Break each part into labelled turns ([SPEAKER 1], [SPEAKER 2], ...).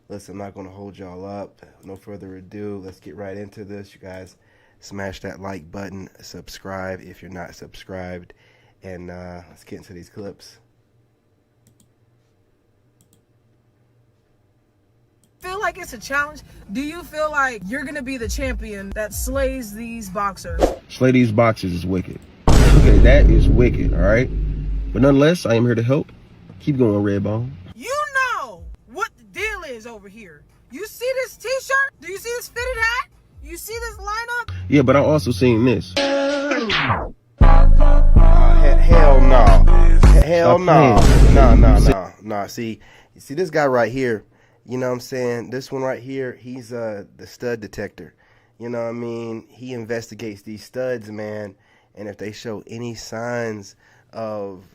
[SPEAKER 1] Listen, I'm not going to hold y'all up. No further ado, let's get right into this. You guys, smash that like button, subscribe if you're not subscribed, and let's get into these clips.
[SPEAKER 2] Feel like it's a challenge? Do you feel like you're gonna be the champion that slays these boxers?
[SPEAKER 3] Slay these boxers is wicked. Okay, that is wicked, all right? But nonetheless, I am here to help. Keep going, Redbone.
[SPEAKER 2] You know what the deal is over here. You see this t-shirt? Do you see this fitted hat? You see this lineup?
[SPEAKER 3] Yeah, but I also seen this.
[SPEAKER 1] Hell no. Hell no. No. See this guy right here, you know what I'm saying? This one right here, he's the stud detector. You know what I mean? He investigates these studs, man. And if they show any signs of,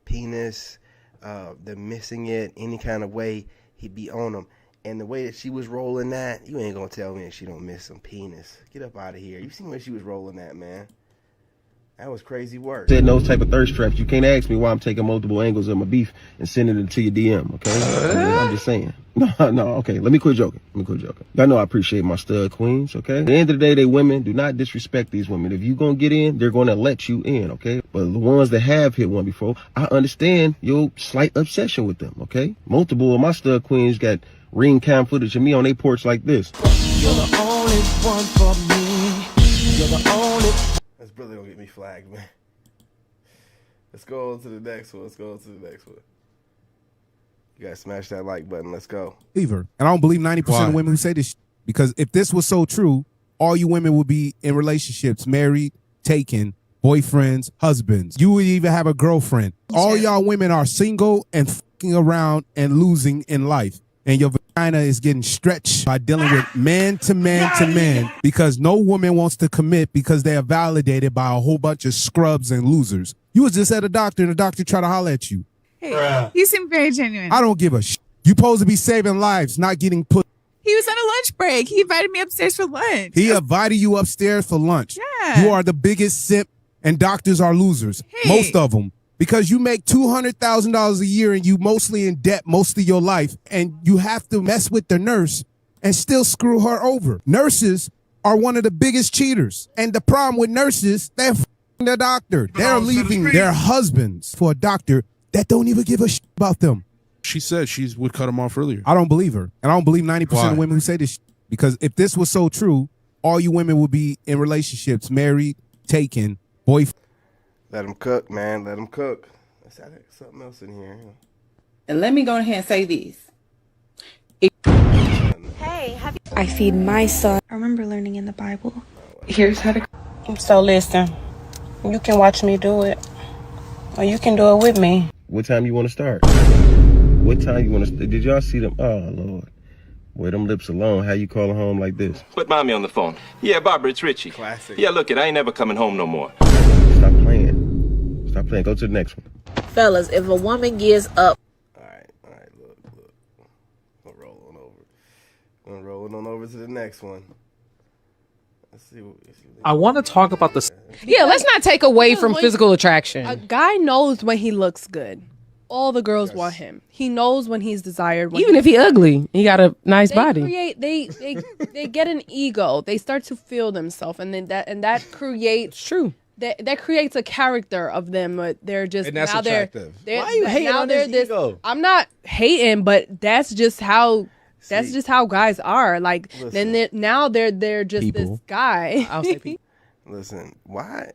[SPEAKER 1] penis, them missing it, any kind of way, he'd be on them. And the way that she was rolling that, you ain't gonna tell me that she don't miss some penis. Get up out of here. You seen where she was rolling that, man? That was crazy work.
[SPEAKER 3] Said those type of thirst traps. You can't ask me why I'm taking multiple angles of my beef and sending it to your DM, okay? I'm just saying. No, okay. Let me quit joking. Y'all know I appreciate my stud queens, okay? At the end of the day, they women. Do not disrespect these women. If you gonna get in, they're gonna let you in, okay? But the ones that have hit one before, I understand your slight obsession with them, okay? Multiple of my stud queens got ring cam footage of me on their porch like this.
[SPEAKER 4] You're the only one for me. You're the only.
[SPEAKER 1] This brother gonna get me flagged, man. Let's go on to the next one. You guys smash that like button. Let's go.
[SPEAKER 5] And I don't believe 90% of women who say this because if this was so true, all you women would be in relationships, married, taken, boyfriends, husbands. You would even have a girlfriend. All y'all women are single and fucking around and losing in life. And your vagina is getting stretched by dealing with man to man because no woman wants to commit because they are validated by a whole bunch of scrubs and losers. You was just at a doctor and the doctor tried to holler at you.
[SPEAKER 6] Hey, you seem very genuine.
[SPEAKER 5] I don't give a shit. You supposed to be saving lives, not getting put.
[SPEAKER 6] He was on a lunch break. He invited me upstairs for lunch.
[SPEAKER 5] He invited you upstairs for lunch.
[SPEAKER 6] Yeah.
[SPEAKER 5] You are the biggest simp and doctors are losers.
[SPEAKER 6] Hey.
[SPEAKER 5] Most of them. Because you make $200,000 a year and you mostly in debt most of your life and you have to mess with the nurse and still screw her over. Nurses are one of the biggest cheaters. And the problem with nurses, they're f***ing the doctor. They're leaving their husbands for a doctor that don't even give a shit about them.
[SPEAKER 7] She said she would cut him off earlier.
[SPEAKER 5] I don't believe her. And I don't believe 90% of women who say this because if this was so true, all you women would be in relationships, married, taken, boyfriend.
[SPEAKER 1] Let them cook, man. Let them cook. Let's add something else in here.
[SPEAKER 8] And let me go ahead and say this.
[SPEAKER 9] Hey, I feed my son. I remember learning in the Bible.
[SPEAKER 8] Here's how to.
[SPEAKER 10] So listen, you can watch me do it, or you can do it with me.
[SPEAKER 3] What time you want to start? Did y'all see them? Oh, Lord. Boy, them lips alone. How you calling home like this?
[SPEAKER 11] Put mommy on the phone. Yeah, Barbara, it's Richie.
[SPEAKER 1] Classic.
[SPEAKER 11] Yeah, look, I ain't never coming home no more.
[SPEAKER 3] Stop playing. Go to the next one.
[SPEAKER 12] Fellas, if a woman gives up.
[SPEAKER 1] All right, look. I'm rolling on over to the next one. Let's see.
[SPEAKER 13] I want to talk about the.
[SPEAKER 14] Yeah, let's not take away from physical attraction.
[SPEAKER 15] A guy knows when he looks good. All the girls want him. He knows when he's desired.
[SPEAKER 14] Even if he ugly, he got a nice body.
[SPEAKER 15] They get an ego. They start to feel themselves, and then that creates.
[SPEAKER 14] It's true.
[SPEAKER 15] That creates a character of them. They're just
[SPEAKER 16] and that's
[SPEAKER 15] now
[SPEAKER 16] attractive.
[SPEAKER 15] Why
[SPEAKER 16] are you hating on this ego?
[SPEAKER 15] I'm not hating, but that's just how. That's just how guys are. Like now they're just people. This guy.
[SPEAKER 14] I'll say people.
[SPEAKER 1] Listen, why?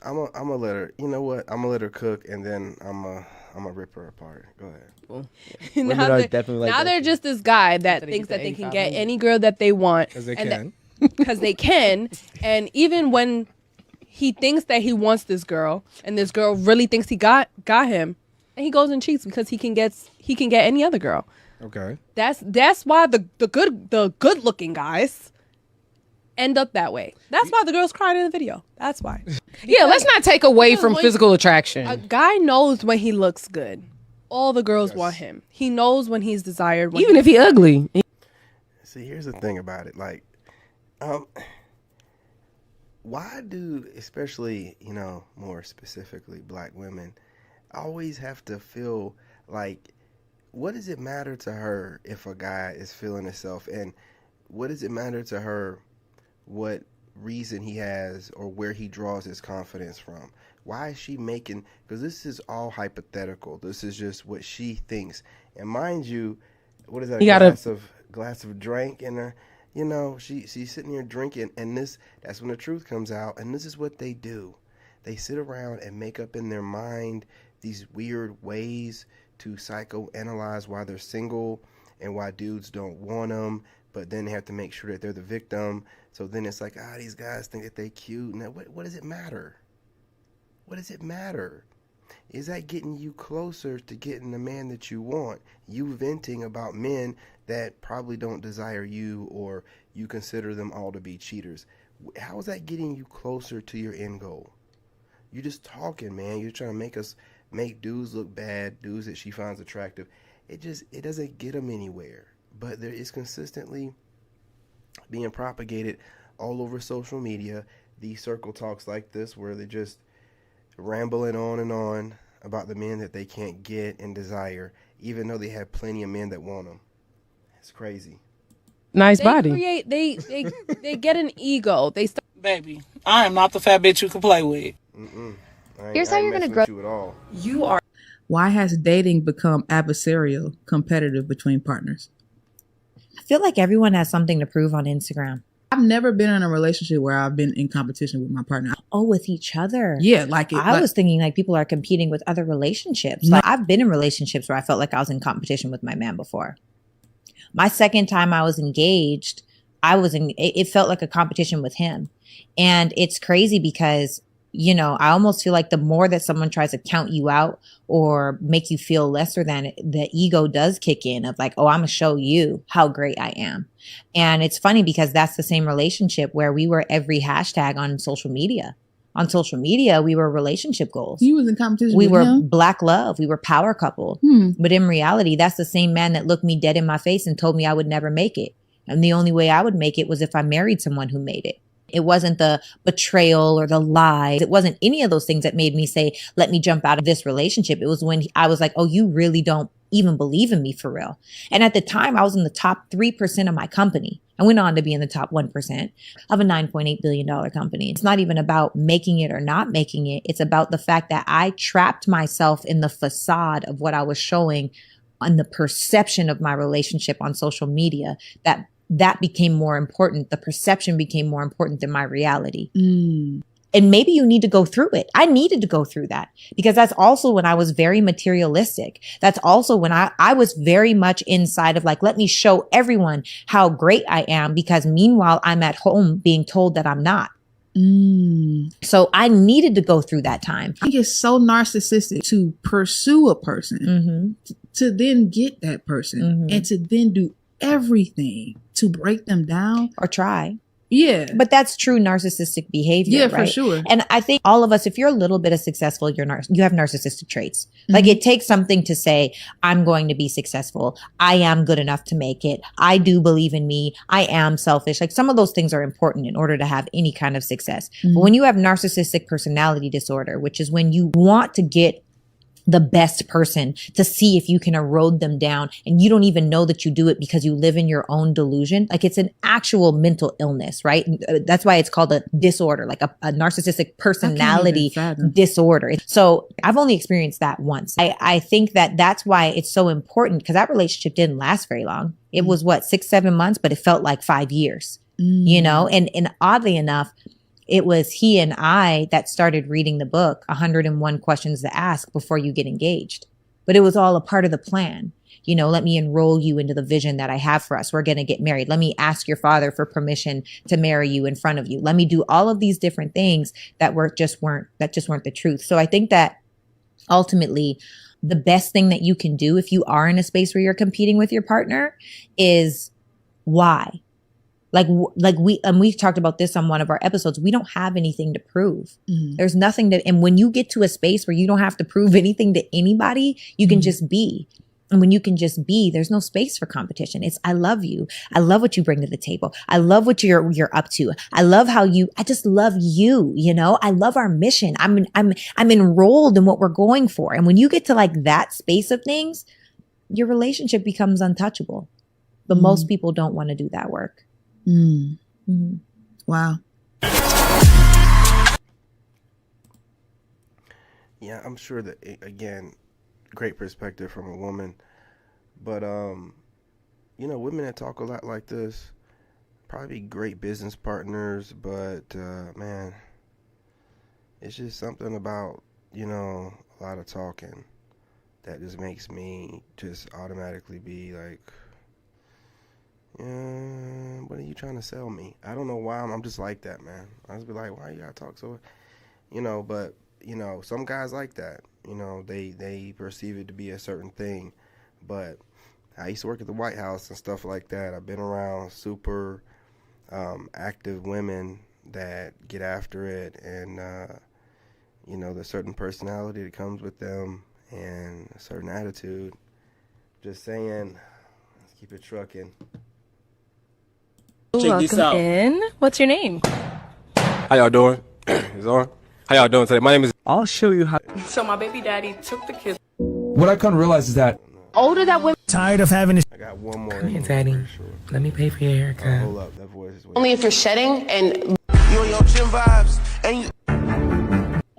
[SPEAKER 1] I'm gonna let her. You know what? I'm gonna let her cook, and then I'm gonna rip her apart. Go ahead.
[SPEAKER 16] Cool.
[SPEAKER 15] Now they're just this guy that thinks that they can get any girl that they want
[SPEAKER 16] because they can.
[SPEAKER 15] Because they can, and even when he thinks that he wants this girl, and this girl really thinks he got him, and he goes and cheats because he can get any other girl.
[SPEAKER 16] Okay.
[SPEAKER 15] That's why the good looking guys end up that way. That's why the girls cried in the video. That's why.
[SPEAKER 14] Yeah, let's not take away from physical attraction.
[SPEAKER 15] A guy knows when he looks good. All the girls want him. He knows when he's desired.
[SPEAKER 14] Even if he ugly.
[SPEAKER 1] See, here's the thing about it. Like, why do, especially, more specifically black women, always have to feel like what does it matter to her if a guy is feeling himself? And what does it matter to her what reason he has or where he draws his confidence from? Why is she making, because this is all hypothetical. This is just what she thinks. And mind you, what is that, glass of drink in her? You know, she's sitting here drinking, and that's when the truth comes out. And this is what they do. They sit around and make up in their mind these weird ways to psychoanalyze why they're single and why dudes don't want them, but then they have to make sure that they're the victim. So then it's like, these guys think that they cute. Now, what does it matter? What does it matter? Is that getting you closer to getting the man that you want? You venting about men that probably don't desire you, or you consider them all to be cheaters. How is that getting you closer to your end goal? You're just talking, man. You're trying to make dudes look bad, dudes that she finds attractive. It doesn't get them anywhere. But there is consistently being propagated all over social media, these circle talks like this, where they're just rambling on and on about the men that they can't get and desire, even though they have plenty of men that want them. It's crazy.
[SPEAKER 14] Nice body.
[SPEAKER 15] They get an ego.
[SPEAKER 2] Baby, I am not the fat bitch you can play with.
[SPEAKER 1] Here's how you're gonna grow. You at all.
[SPEAKER 8] You are. Why has dating become adversarial, competitive between partners?
[SPEAKER 10] I feel like everyone has something to prove on Instagram.
[SPEAKER 8] I've never been in a relationship where I've been in competition with my partner.
[SPEAKER 10] Oh, with each other.
[SPEAKER 8] Yeah,
[SPEAKER 10] I was thinking like people are competing with other relationships. Like I've been in relationships where I felt like I was in competition with my man before. My second time I was engaged, it felt like a competition with him. And it's crazy because, you know, I almost feel like the more that someone tries to count you out or make you feel lesser than, the ego does kick in of like, oh, I'm gonna show you how great I am. And it's funny because that's the same relationship where we were every hashtag on social media. On social media, we were relationship goals.
[SPEAKER 8] You was in competition
[SPEAKER 10] we
[SPEAKER 8] with
[SPEAKER 10] were
[SPEAKER 8] him?
[SPEAKER 10] Black love. We were power couple. But in reality, that's the same man that looked me dead in my face and told me I would never make it. And the only way I would make it was if I married someone who made it. It wasn't the betrayal or the lies. It wasn't any of those things that made me say, let me jump out of this relationship. It was when I was like, oh, you really don't even believe in me for real. And at the time, I was in the top 3% of my company. I went on to be in the top 1% of a $9.8 billion company. It's not even about making it or not making it. It's about the fact that I trapped myself in the facade of what I was showing on the perception of my relationship on social media, that became more important. The perception became more important than my reality. And maybe you need to go through it. I needed to go through that because that's also when I was very materialistic. That's also when I was very much inside of like, let me show everyone how great I am, because meanwhile I'm at home being told that I'm not. So I needed to go through that time.
[SPEAKER 8] I think it's so narcissistic to pursue a person, to then get that person, and to then do everything to break them down
[SPEAKER 10] or try.
[SPEAKER 8] Yeah.
[SPEAKER 10] But that's true narcissistic behavior.
[SPEAKER 8] Yeah,
[SPEAKER 10] right?
[SPEAKER 8] for sure.
[SPEAKER 10] And I think all of us, if you're a little bit of successful, you have narcissistic traits. Like it takes something to say, I'm going to be successful. I am good enough to make it. I do believe in me. I am selfish. Like some of those things are important in order to have any kind of success. But when you have narcissistic personality disorder, which is when you want to get the best person to see if you can erode them down, and you don't even know that you do it because you live in your own delusion. Like it's an actual mental illness, right? That's why it's called a disorder, like a narcissistic personality disorder. So I've only experienced that once. I think that that's why it's so important, because that relationship didn't last very long. It was 6-7 months, but it felt like 5 years, you know? And oddly enough, it was he and I that started reading the book, 101 Questions to Ask Before You Get Engaged. But it was all a part of the plan. You know, let me enroll you into the vision that I have for us. We're going to get married. Let me ask your father for permission to marry you in front of you. Let me do all of these different things that just weren't the truth. So I think that ultimately the best thing that you can do if you are in a space where you're competing with your partner is why? Like we've talked about this on one of our episodes. We don't have anything to prove. There's nothing and when you get to a space where you don't have to prove anything to anybody, you can just be. And when you can just be, there's no space for competition. It's, I love you. I love what you bring to the table. I love what you're up to. I love I just love you. You know, I love our mission. I'm enrolled in what we're going for. And when you get to like that space of things, your relationship becomes untouchable. But most people don't want to do that work.
[SPEAKER 8] Wow.
[SPEAKER 1] Yeah, I'm sure that, again, great perspective from a woman. But, you know, women that talk a lot like this, probably great business partners, but, man, it's just something about, you know, a lot of talking that just makes me just automatically be like, yeah, what are you trying to sell me? I don't know why I'm just like that, man. I just be like, why you gotta talk so, you know, but, you know, some guys like that, you know, they perceive it to be a certain thing. But I used to work at the White House and stuff like that. I've been around super active women that get after it, and you know, there's a certain personality that comes with them and a certain attitude. Just saying, let's keep it trucking.
[SPEAKER 16] Check this out.
[SPEAKER 17] In. What's your name?
[SPEAKER 16] How y'all doing? It's on. How y'all doing today? My name is.
[SPEAKER 17] I'll show you how.
[SPEAKER 18] So my baby daddy took the kids.
[SPEAKER 19] What I come to realize is that
[SPEAKER 17] Older that women.
[SPEAKER 19] tired of having this.
[SPEAKER 1] I got one more.
[SPEAKER 17] Come here, Daddy. Let me pay for your haircut.
[SPEAKER 1] Hold up, that voice is way.
[SPEAKER 18] Only if you're shedding and
[SPEAKER 4] You and your gym vibes, and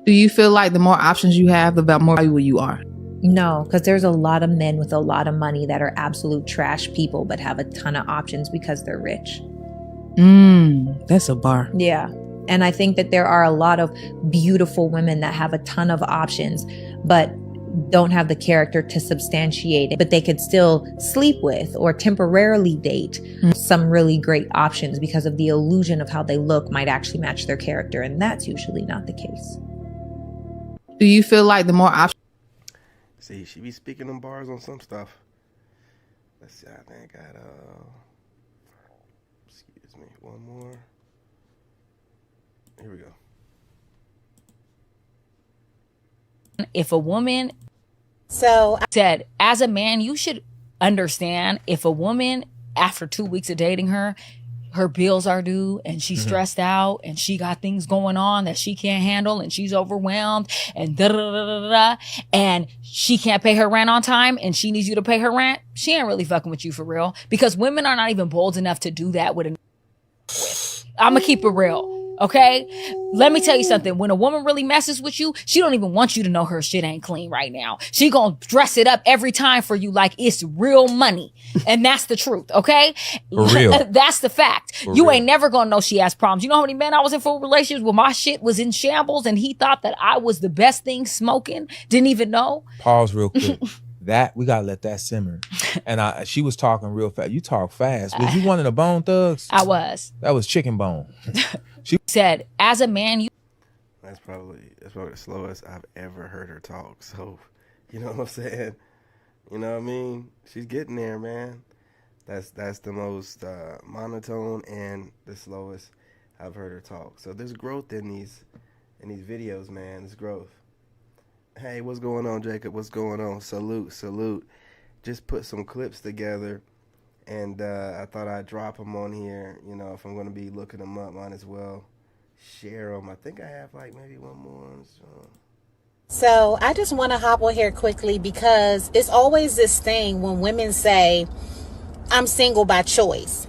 [SPEAKER 8] Do you feel like the more options you have, the more valuable you are?
[SPEAKER 10] No, because there's a lot of men with a lot of money that are absolute trash people, but have a ton of options because they're rich.
[SPEAKER 8] That's a bar.
[SPEAKER 10] Yeah. And I think that there are a lot of beautiful women that have a ton of options, but don't have the character to substantiate it, but they could still sleep with or temporarily date some really great options because of the illusion of how they look might actually match their character. And that's usually not the case.
[SPEAKER 8] Do you feel like the more options?
[SPEAKER 1] See, she be speaking them bars on some stuff. Let's see, I think I got, excuse me, one more. Here we go.
[SPEAKER 20] If a woman said, as a man, you should understand if a woman, after 2 weeks of dating her bills are due and she's stressed out and she got things going on that she can't handle and she's overwhelmed and and she can't pay her rent on time and she needs you to pay her rent, she ain't really fucking with you for real, because women are not even bold enough to do that with I'm gonna keep it real. Okay, let me tell you something. When a woman really messes with you, she don't even want you to know her shit ain't clean right now. She gonna dress it up every time for you like it's real money. And that's the truth, okay?
[SPEAKER 19] For real.
[SPEAKER 20] That's the fact.
[SPEAKER 19] For
[SPEAKER 20] you
[SPEAKER 19] real.
[SPEAKER 20] ain't never gonna know she has problems. You know how many men I was in full relationships where my shit was in shambles and he thought that I was the best thing smoking? Didn't even know?
[SPEAKER 19] Pause real quick. That we gotta let that simmer. And she was talking real fast. You talk fast. Was you one of the Bone Thugs?
[SPEAKER 20] I was.
[SPEAKER 19] That was Chicken Bone.
[SPEAKER 20] She said, as a man, you.
[SPEAKER 1] That's probably the slowest I've ever heard her talk. So, you know what I'm saying? You know what I mean? She's getting there, man. That's the most monotone and the slowest I've heard her talk. So there's growth in these videos, man. There's growth. Hey, what's going on, Jacob? What's going on? Salute. Just put some clips together, and I thought I'd drop them on here. You know, if I'm going to be looking them up, might as well share them. I think I have like maybe one more.
[SPEAKER 21] So I just want to hop on here quickly because it's always this thing when women say, I'm single by choice.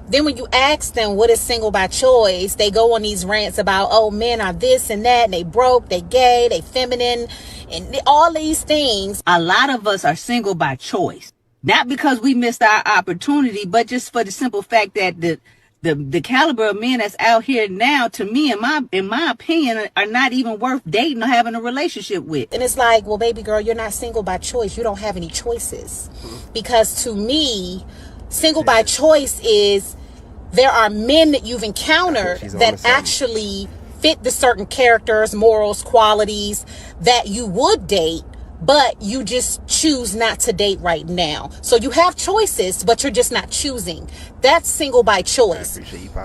[SPEAKER 21] Then when you ask them what is single by choice, they go on these rants about, oh, men are this and that, and they broke, they gay, they feminine, and all these things.
[SPEAKER 22] A lot of us are single by choice. Not because we missed our opportunity, but just for the simple fact that the caliber of men that's out here now, to me, in my opinion, are not even worth dating or having a relationship with.
[SPEAKER 21] And it's like, well, baby girl, you're not single by choice. You don't have any choices. Because to me, single by choice is there are men that you've encountered that actually fit the certain characters, morals, qualities that you would date, but you just choose not to date right now. So you have choices, but you're just not choosing. That's single by choice.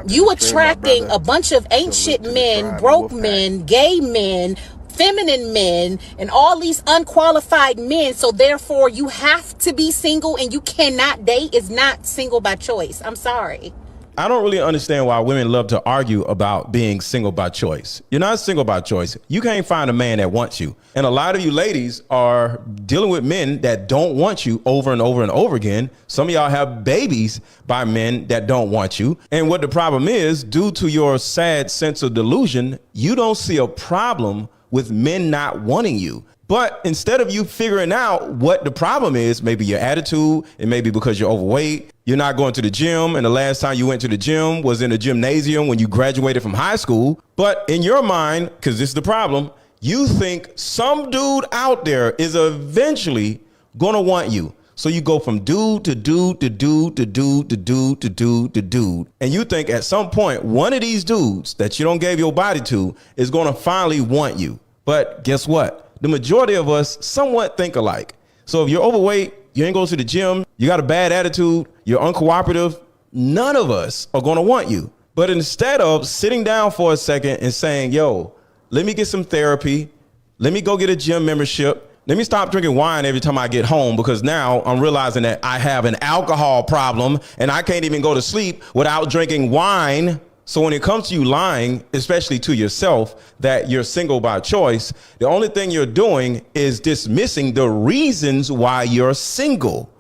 [SPEAKER 21] You attracting a bunch of ain't shit men, broke men, gay men, feminine men, and all these unqualified men. So therefore you have to be single and you cannot date is not single by choice. I'm sorry.
[SPEAKER 6] I don't really understand why women love to argue about being single by choice. You're not single by choice. You can't find a man that wants you. And a lot of you ladies are dealing with men that don't want you over and over and over again. Some of y'all have babies by men that don't want you. And what the problem is, due to your sad sense of delusion, you don't see a problem with men not wanting you. But instead of you figuring out what the problem is, maybe your attitude, it may be because you're overweight, you're not going to the gym, and the last time you went to the gym was in the gymnasium when you graduated from high school. But in your mind, because this is the problem, you think some dude out there is eventually going to want you. So you go from dude to dude to dude to dude to dude to dude to dude. And you think at some point, one of these dudes that you don't give your body to is going to finally want you. But guess what? The majority of us somewhat think alike. So if you're overweight, you ain't going to the gym, you got a bad attitude, you're uncooperative, none of us are going to want you. But instead of sitting down for a second and saying, yo, let me get some therapy, let me go get a gym membership, let me stop drinking wine every time I get home, because now I'm realizing that I have an alcohol problem and I can't even go to sleep without drinking wine. So when it comes to you lying, especially to yourself, that you're single by choice, the only thing you're doing is dismissing the reasons why you're single.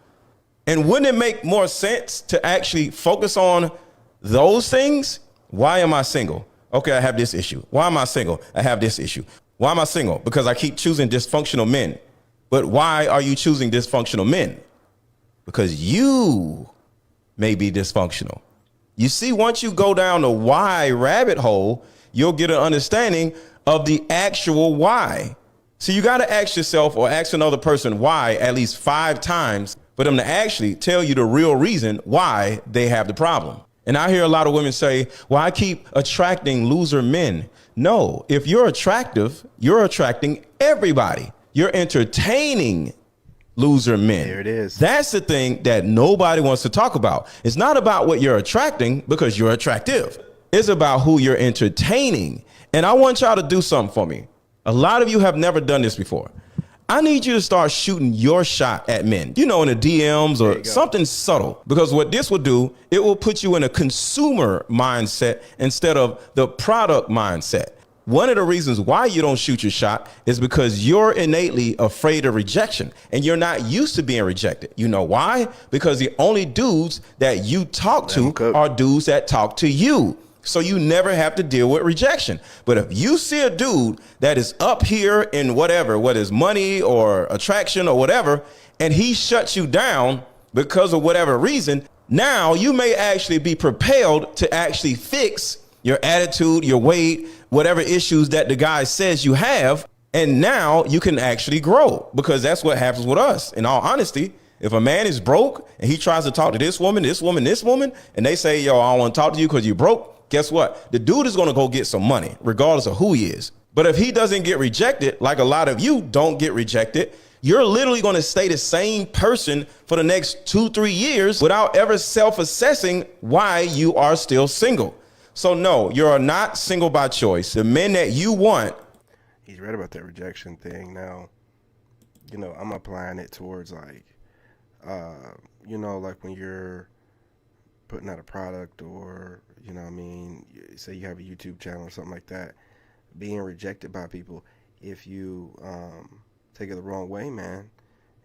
[SPEAKER 6] And wouldn't it make more sense to actually focus on those things? Why am I single? Okay, I have this issue. Why am I single? I have this issue. Why am I single? Because I keep choosing dysfunctional men. But why are you choosing dysfunctional men? Because you may be dysfunctional. You see, once you go down the why rabbit hole, you'll get an understanding of the actual why. So you got to ask yourself or ask another person why at least 5 times for them to actually tell you the real reason why they have the problem. And I hear a lot of women say, well, I keep attracting loser men. No, if you're attractive, you're attracting everybody. You're entertaining loser men.
[SPEAKER 1] There it is.
[SPEAKER 6] That's the thing that nobody wants to talk about. It's not about what you're attracting because you're attractive. It's about who you're entertaining. And I want y'all to do something for me. A lot of you have never done this before. I need you to start shooting your shot at men, you know, in the DMs or something subtle, because what this will do, it will put you in a consumer mindset instead of the product mindset. One of the reasons why you don't shoot your shot is because you're innately afraid of rejection and you're not used to being rejected. You know why? Because the only dudes that you talk to are dudes that talk to you. So you never have to deal with rejection. But if you see a dude that is up here in whatever, whether it's money or attraction or whatever, and he shuts you down because of whatever reason, now you may actually be propelled to actually fix your attitude, your weight, whatever issues that the guy says you have. And now you can actually grow, because that's what happens with us. In all honesty, if a man is broke and he tries to talk to this woman, and they say, yo, I don't want to talk to you because you're broke, guess what? The dude is going to go get some money regardless of who he is. But if he doesn't get rejected, like a lot of you don't get rejected, you're literally going to stay the same person for the next 2-3 years without ever self-assessing why you are still single. So no, you're not single by choice. The men that you want.
[SPEAKER 1] He's right about that rejection thing. Now, you know, I'm applying it towards like, you know, like when you're putting out a product or, you know what I mean, say you have a YouTube channel or something like that, being rejected by people. If you take it the wrong way, man,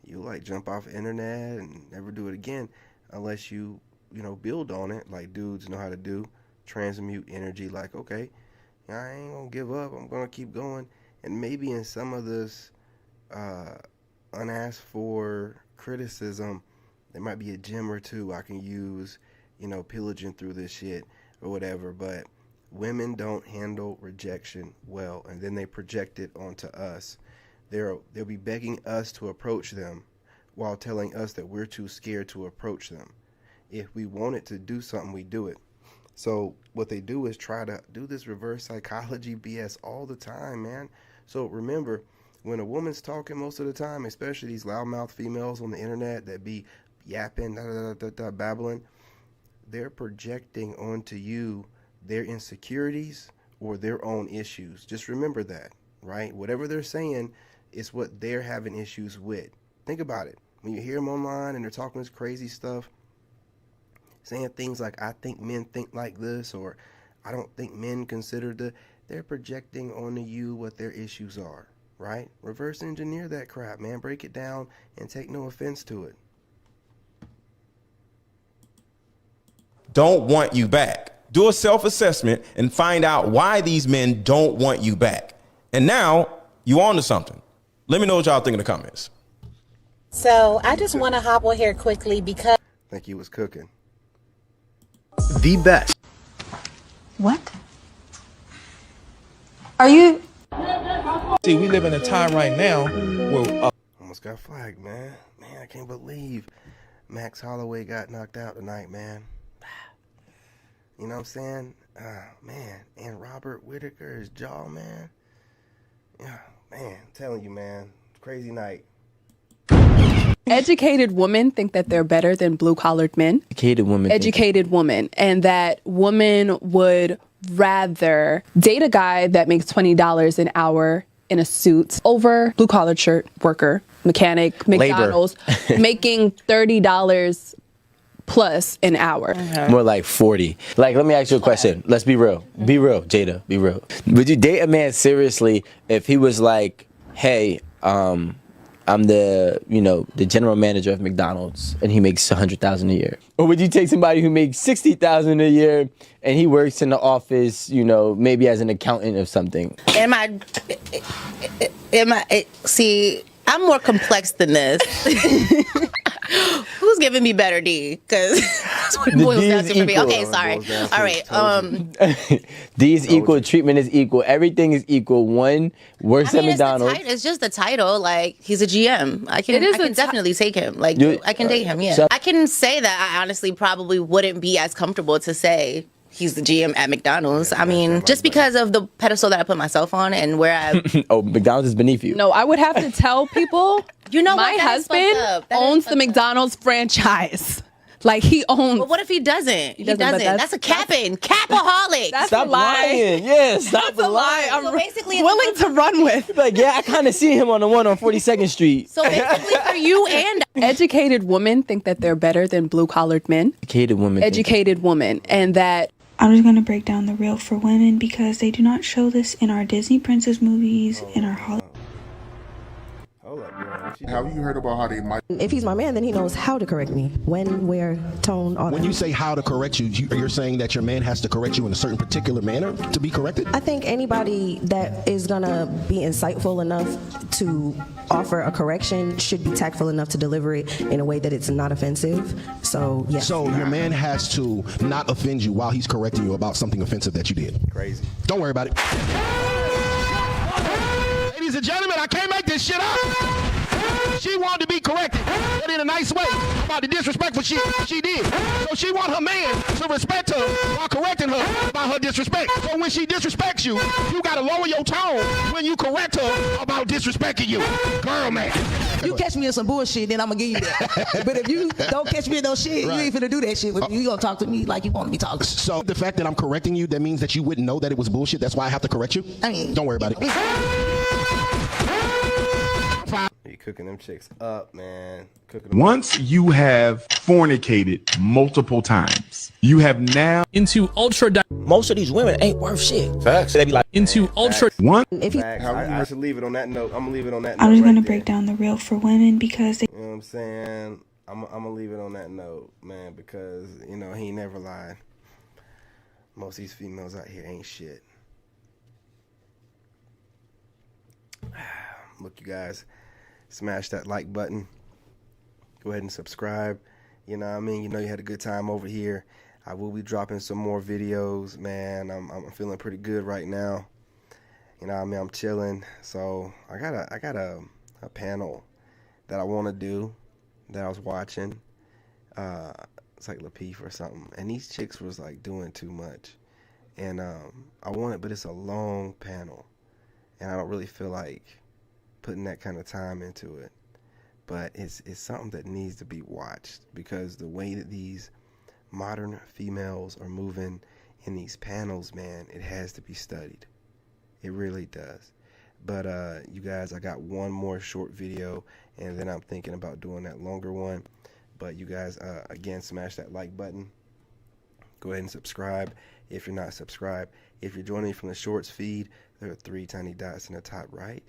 [SPEAKER 1] you like jump off the internet and never do it again unless you know, build on it like dudes know how to do. Transmute energy, like, okay, I ain't gonna give up, I'm gonna keep going. And maybe in some of this unasked for criticism, there might be a gem or two I can use, you know, pillaging through this shit or whatever. But women don't handle rejection well, and then they project it onto us. They'll be begging us to approach them while telling us that we're too scared to approach them. If we wanted to do something, we do it. So what they do is try to do this reverse psychology BS all the time, man. So remember, when a woman's talking most of the time, especially these loudmouth females on the internet that be yapping, babbling, they're projecting onto you their insecurities or their own issues. Just remember that, right? Whatever they're saying is what they're having issues with. Think about it. When you hear them online and they're talking this crazy stuff, saying things like, I think men think like this, or I don't think men consider they're projecting onto you what their issues are, right? Reverse engineer that crap, man. Break it down and take no offense to it.
[SPEAKER 6] Don't want you back. Do a self-assessment and find out why these men don't want you back. And now you on to something. Let me know what y'all think in the comments.
[SPEAKER 21] So I just want to hop on here quickly because
[SPEAKER 1] I think he was cooking.
[SPEAKER 5] The best.
[SPEAKER 9] What? Are you?
[SPEAKER 19] See, we live in a time right now where
[SPEAKER 1] Almost got flagged, man. Man, I can't believe Max Holloway got knocked out tonight, man. You know what I'm saying? Man, and Robert Whitaker, his jaw, man. Yeah, man, I'm telling you, man, crazy night.
[SPEAKER 15] Educated women think that they're better than blue-collared men.
[SPEAKER 5] Educated women.
[SPEAKER 15] Educated woman, and that women would rather date a guy that makes $20 an hour in a suit over blue-collared shirt worker, mechanic, McDonald's, making $30 plus an hour.
[SPEAKER 5] More like 40. Like, let me ask you a question. Let's be real. Be real, Jada. Be real. Would you date a man seriously if he was like, hey, I'm the general manager of McDonald's and he makes $100,000 a year? Or would you take somebody who makes $60,000 a year and he works in the office, maybe as an accountant or something?
[SPEAKER 21] see, I'm more complex than this. Who's giving me better D? Because that's what it boils down to for me. Okay, sorry. All right.
[SPEAKER 5] D is equal. Treatment is equal. Everything is equal. One works at McDonald's.
[SPEAKER 21] It's just the title. Like, he's a GM. I can definitely take him. Like, I can date him. Yeah.
[SPEAKER 5] So-
[SPEAKER 21] I can say that I honestly probably wouldn't be as comfortable to say he's the GM at McDonald's. I mean, just because of the pedestal that I put myself on and where I...
[SPEAKER 5] Oh, McDonald's is beneath you.
[SPEAKER 15] No, I would have to tell people, my
[SPEAKER 21] what? That is fucked
[SPEAKER 15] husband
[SPEAKER 21] up. That is
[SPEAKER 15] owns the
[SPEAKER 21] fucked up.
[SPEAKER 15] McDonald's franchise. Like, he owns...
[SPEAKER 21] But what if he doesn't? He
[SPEAKER 15] doesn't,
[SPEAKER 21] doesn't.
[SPEAKER 15] but
[SPEAKER 21] That's a capaholic.
[SPEAKER 15] That's
[SPEAKER 5] Stop
[SPEAKER 15] a lie.
[SPEAKER 5] lying. Yes, stop
[SPEAKER 15] That's a lie. I'm
[SPEAKER 21] So basically,
[SPEAKER 15] willing to run with.
[SPEAKER 5] Like, yeah, I kind of see him on the one on 42nd Street.
[SPEAKER 21] So basically for you and...
[SPEAKER 15] Educated women think that they're better than blue-collared men.
[SPEAKER 5] Educated women.
[SPEAKER 15] Educated woman. And that...
[SPEAKER 9] I'm just going to break down the real for women because they do not show this in our Disney princess movies, in our Hollywood.
[SPEAKER 1] Hold up, girl.
[SPEAKER 7] Have you heard about how they might?
[SPEAKER 23] If he's my man, then he knows how to correct me. When, where, tone, all that.
[SPEAKER 24] When you say how to correct you, you're saying that your man has to correct you in a certain particular manner to be corrected?
[SPEAKER 23] I think anybody that is going to be insightful enough to offer a correction should be tactful enough to deliver it in a way that it's not offensive. So, yeah.
[SPEAKER 24] So your man has to not offend you while he's correcting you about something offensive that you did.
[SPEAKER 1] Crazy.
[SPEAKER 24] Don't worry about it. Ladies and gentlemen, I can't make this shit up. She wanted to be corrected, but in a nice way about the disrespectful shit she did. So she want her man to respect her while correcting her about her disrespect. So when she disrespects you, you gotta lower your tone when you correct her about disrespecting you. Girl, man.
[SPEAKER 23] You catch me in some bullshit, then I'm going to give you that. But if you don't catch me in no shit,
[SPEAKER 24] Right.
[SPEAKER 23] you ain't finna do that shit with me. You going to talk to me like you want to be talking.
[SPEAKER 24] So the fact that I'm correcting you, that means that you wouldn't know that it was bullshit. That's why I have to correct you?
[SPEAKER 23] I mean,
[SPEAKER 24] don't worry about it.
[SPEAKER 1] You cooking them chicks up, man. Cooking them
[SPEAKER 7] Once you have fornicated multiple times, you have now
[SPEAKER 13] into ultra.
[SPEAKER 5] Most of these women ain't worth shit.
[SPEAKER 24] Facts.
[SPEAKER 5] They be like
[SPEAKER 13] into ultra.
[SPEAKER 7] one.
[SPEAKER 1] I should leave it on that note. I'm gonna leave it on that note.
[SPEAKER 9] I'm just
[SPEAKER 1] right
[SPEAKER 9] going to
[SPEAKER 1] there.
[SPEAKER 9] break down the real for women because they...
[SPEAKER 1] You know what I'm saying? I'm gonna leave it on that note, man, because he ain't never lied. Most of these females out here ain't shit. Look, you guys, smash that like button. Go ahead and subscribe. You know what I mean? You had a good time over here. I will be dropping some more videos, man. I'm feeling pretty good right now. You know what I mean? I'm chilling. So I got a panel that I want to do that I was watching. It's like Lapeef or something. And these chicks was like doing too much. And I want it, but it's a long panel. And I don't really feel like putting that kind of time into it. But it's something that needs to be watched, because the way that these modern females are moving in these panels, man, it has to be studied. It really does. But you guys, I got one more short video, and then I'm thinking about doing that longer one. But you guys, again, smash that like button. Go ahead and subscribe if you're not subscribed. If you're joining from the Shorts feed, there are 3 tiny dots in the top right.